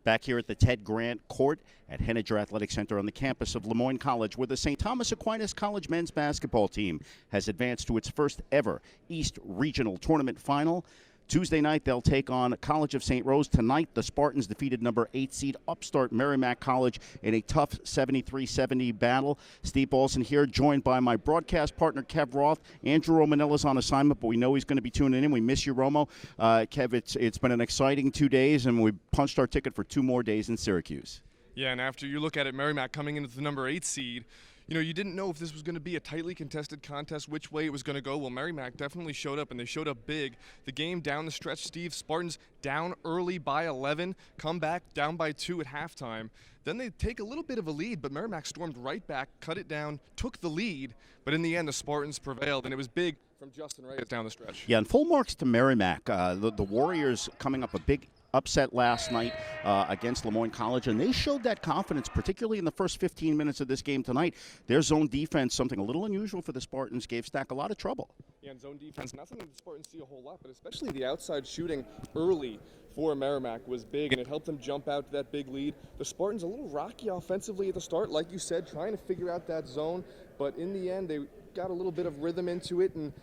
Back here at the Ted Grant Court at Henninger Athletic Center on the campus of Lemoyne College, where the St. Thomas Aquinas College men's basketball team has advanced to its first ever East Regional Tournament final. Tuesday night, they'll take on College of St. Rose. Tonight, the Spartans defeated number 8 seed upstart Merrimack College in a tough 73-70 battle. Steve Balsan here, joined by my broadcast partner, Kev Roth. Andrew Romanella's on assignment, but we know he's going to be tuning in. We miss you, Romo. Kev, it's been an exciting 2 days, and we punched our ticket for 2 more days in Syracuse. Yeah, and after you look at it, Merrimack coming into the number 8 seed, you didn't know if this was going to be a tightly contested contest, which way it was going to go. Well, Merrimack definitely showed up, and they showed up big. The game down the stretch, Steve, Spartans down early by 11, come back down by 2 at halftime. Then they take a little bit of a lead, but Merrimack stormed right back, cut it down, took the lead. But in the end, the Spartans prevailed, and it was big from Justin Reyes down the stretch. Yeah, and full marks to Merrimack. The Warriors coming up a big upset last night against Lemoyne College, and they showed that confidence, particularly in the first 15 minutes of this game tonight. Their zone defense, something a little unusual for the Spartans, gave Stack a lot of trouble. Yeah, and zone defense, not something the Spartans see a whole lot, but especially the outside shooting early for Merrimack was big, and it helped them jump out to that big lead. The Spartans a little rocky offensively at the start, like you said, trying to figure out that zone, but in the end, they got a little bit of rhythm into it, and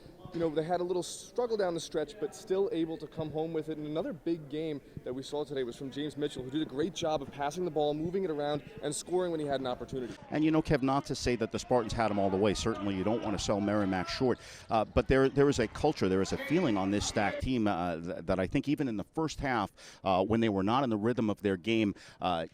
they had a little struggle down the stretch, but still able to come home with it. And another big game that we saw today was from James Mitchell, who did a great job of passing the ball, moving it around, and scoring when he had an opportunity. And Kev, not to say that the Spartans had them all the way. Certainly you don't want to sell Merrimack short. But there is a culture, there is a feeling on this Stack team that I think even in the first half, when they were not in the rhythm of their game,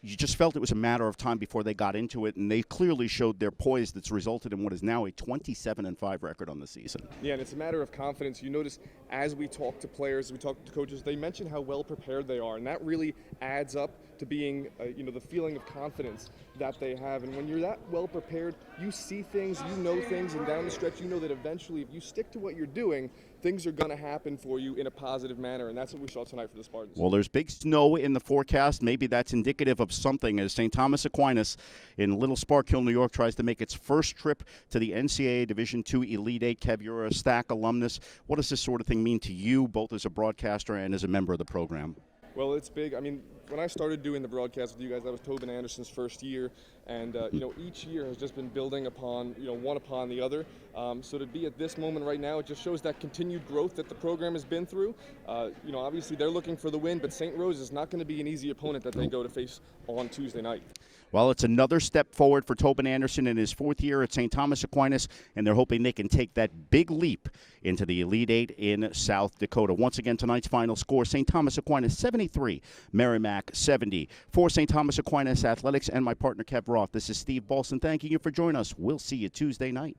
you just felt it was a matter of time before they got into it. And they clearly showed their poise that's resulted in what is now a 27-5 record on the season. Yeah, and it's a matter of confidence. You notice as we talk to players, we talk to coaches, they mention how well prepared they are, and that really adds up to being, the feeling of confidence that they have. And when you're that well prepared, you see things, you know things, and down the stretch, you know that eventually, if you stick to what you're doing, things are going to happen for you in a positive manner, and that's what we saw tonight for the Spartans. Well, there's big snow in the forecast. Maybe that's indicative of something as St. Thomas Aquinas in Little Sparkill, New York, tries to make its first trip to the NCAA Division II Elite Eight. Kev, you're a Stack alumnus. What does this sort of thing mean to you, both as a broadcaster and as a member of the program? Well, it's big. I mean, when I started doing the broadcast with you guys, that was Tobin Anderson's first year, and each year has just been building upon, one upon the other. So to be at this moment right now, it just shows that continued growth that the program has been through. Obviously they're looking for the win, but St. Rose is not going to be an easy opponent that they go to face on Tuesday night. Well, it's another step forward for Tobin Anderson in his 4th year at St. Thomas Aquinas, and they're hoping they can take that big leap into the Elite Eight in South Dakota. Once again, tonight's final score, St. Thomas Aquinas 73, Merrimack 70. For St. Thomas Aquinas Athletics and my partner Kev Roth, this is Steve Balsan thanking you for joining us. We'll see you Tuesday night.